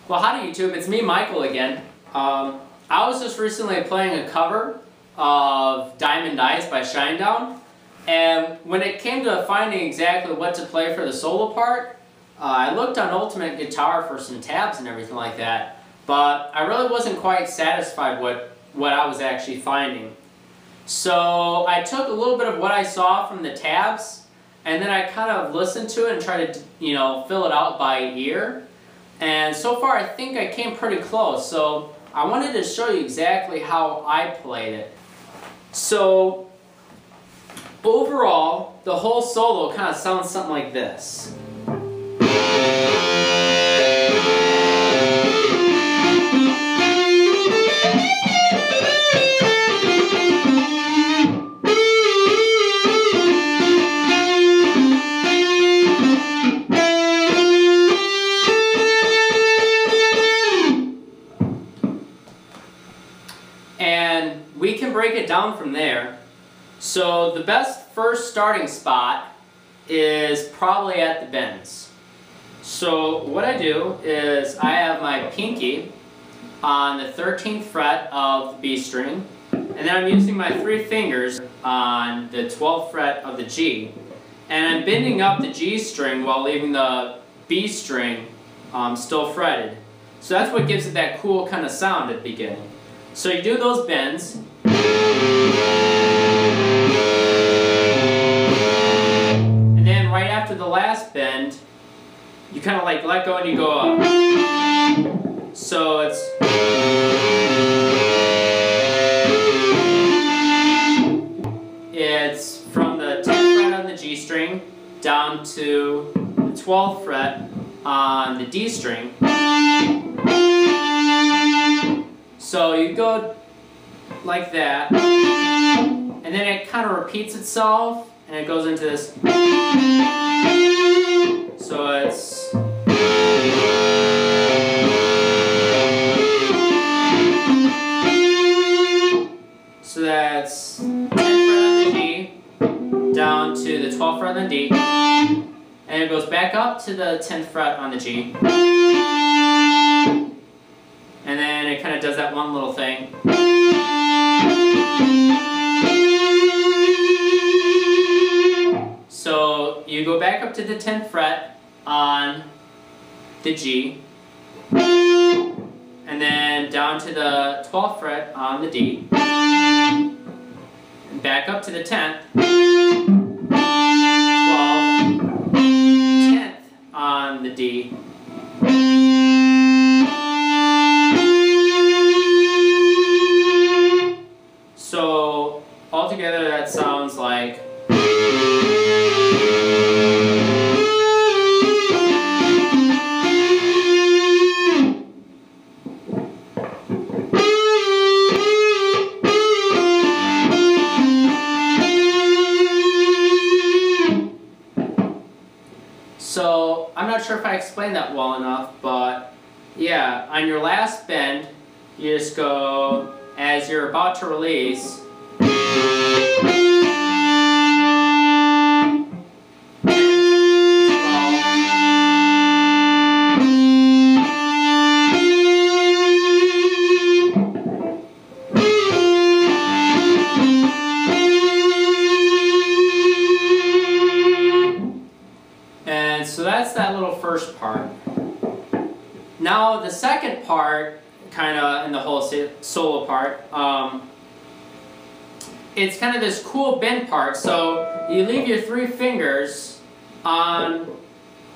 Well, howdy YouTube, it's me, Michael, again. I was just recently playing a cover of Diamond Eyes by Shinedown, and when it came to finding exactly what to play for the solo part, I looked on Ultimate Guitar for some tabs and everything like that, but I really wasn't quite satisfied with what I was actually finding. So I took a little bit of what I saw from the tabs, and then I kind of listened to it and tried to, fill it out by ear. And so far I think I came pretty close, so I wanted to show you exactly how I played it. So overall, the whole solo kind of sounds something like this. And we can break it down from there. So the best first starting spot is probably at the bends. So what I do is I have my pinky on the 13th fret of the B string, and then I'm using my 3 fingers on the 12th fret of the G, and I'm bending up the G string while leaving the B string still fretted. So that's what gives it that cool kind of sound at the beginning. So you do those bends, and then right after the last bend, you kind of like let go and you go up. So it's from the 10th fret on the G string down to the 12th fret on the D string. So you go like that, and then it kind of repeats itself, and it goes into this. So it's that's 10th fret on the G, down to the 12th fret on the D, and it goes back up to the 10th fret on the G. And then it kind of does that one little thing. So you go back up to the 10th fret on the G, and then down to the 12th fret on the D, and back up to the 10th, 12th, 10th on the D. So altogether that sounds like So I'm not sure if I explained that well enough, but yeah, on your last bend, you just go, as you're about to release, and so that's that little first part. Now the second part, kind of in the whole solo part, it's kind of this cool bend part. So you leave your 3 fingers on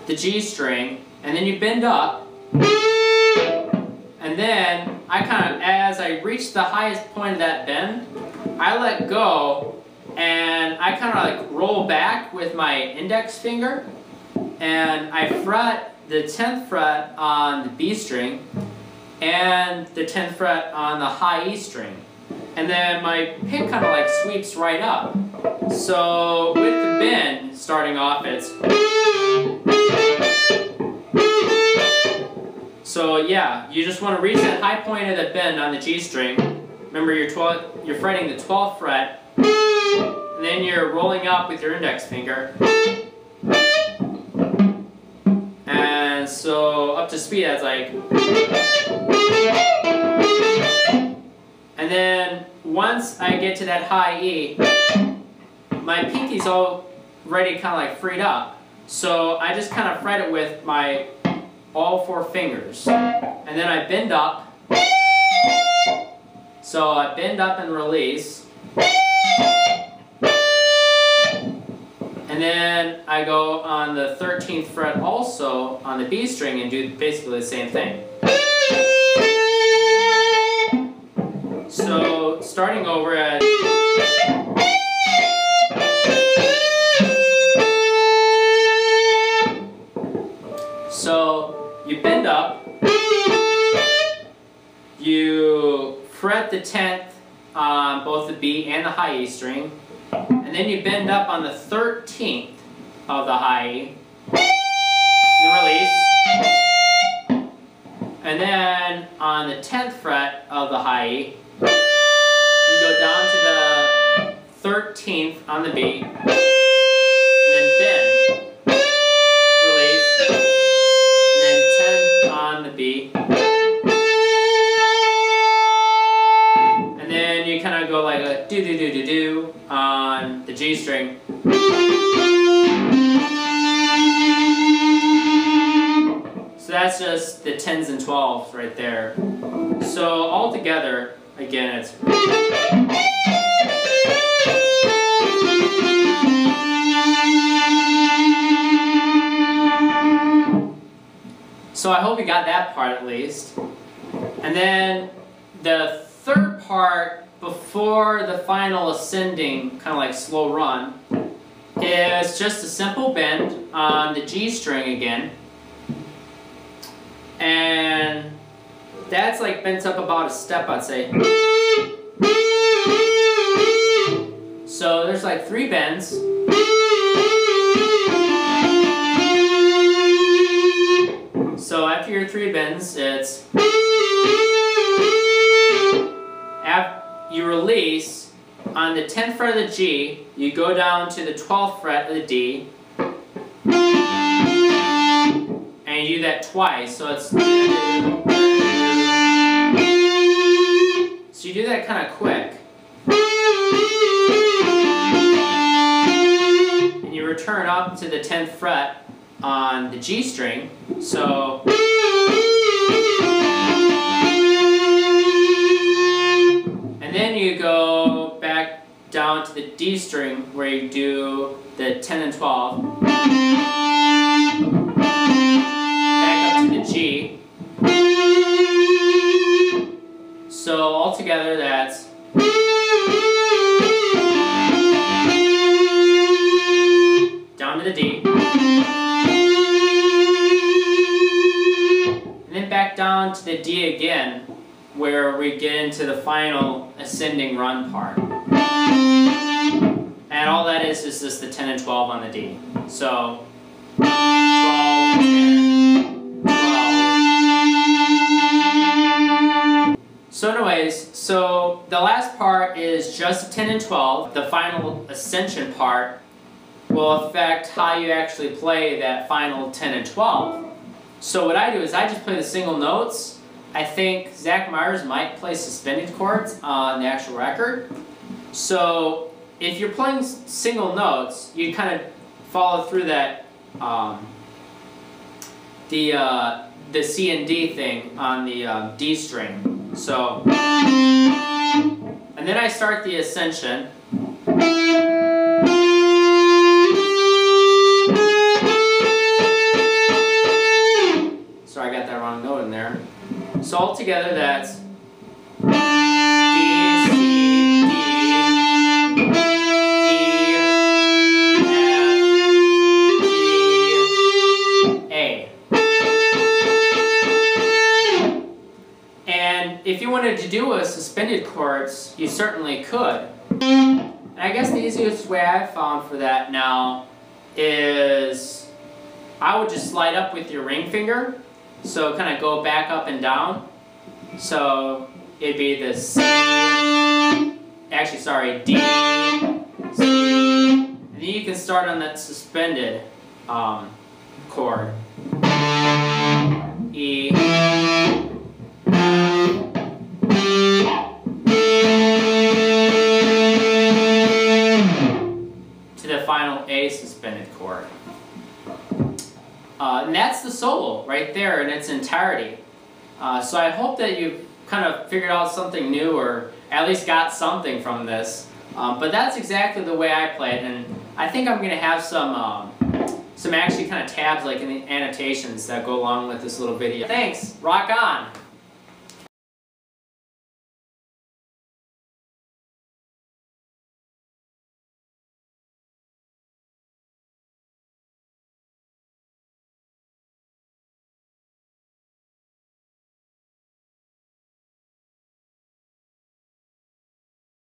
the G string, and then you bend up, and then I kind of, as I reach the highest point of that bend, I let go, and I kind of like roll back with my index finger, and I fret the 10th fret on the B string and the 10th fret on the high E string, and then my pick kind of like sweeps right up. So with the bend starting off, it's so yeah, you just want to reach that high point of the bend on the G string. Remember, you're fretting the 12th fret, and then you're rolling up with your index finger. And so up to speed, that's like. And then once I get to that high E, my pinky's already kind of like freed up. So I just kind of fret it with my all 4 fingers. And then I bend up. So I bend up and release. And then I go on the 13th fret also on the B string and do basically the same thing. So starting over at so you bend up, you fret the 10th on both the B and the high E string, and then you bend up on the 13th of the high E, and release, and then on the 10th fret of the high E, you go down to the 13th on the B, and then bend, release, and then 10th on the B, and then you kind of go like a do-do-do-do-do on the G string. So that's just the 10s and 12s right there. So all together, again, it's. So I hope you got that part at least. And then the third part before the final ascending, kind of like slow run, is just a simple bend on the G string again. And that's like bent up about a step, I'd say. So there's like 3 bends. So after your 3 bends, it's you release on the 10th fret of the G, you go down to the 12th fret of the D, and you do that twice. So it's so you do that kind of quick, and you return up to the 10th fret on the G string. So and then you go back down to the D string where you do the 10 and 12, back up to the G. So altogether that's down to the D, and then back down to the D again, where we get into the final ascending run part. And all that is just the 10 and 12 on the D. So 12, 10, 12. So anyways, so the last part is just 10 and 12. The final ascension part will affect how you actually play that final 10 and 12. So what I do is I just play the single notes. I think Zach Myers might play suspended chords on the actual record. So if you're playing single notes, you kind of follow through that the C and D thing on the D string. So, and then I start the ascension. Sorry, I got that wrong note in there. So altogether that's D, C, D, E, F, G, A. And if you wanted to do a suspended chords, you certainly could. And I guess the easiest way I've found for that now is I would just slide up with your ring finger. So kind of go back up and down. So it'd be the C, actually sorry, D, C, and then you can start on that suspended chord. suspended chord. And that's the solo right there in its entirety. So I hope that you've kind of figured out something new, or at least got something from this. But that's exactly the way I play it, and I think I'm going to have some actually kind of tabs like in the annotations that go along with this little video. Thanks, rock on!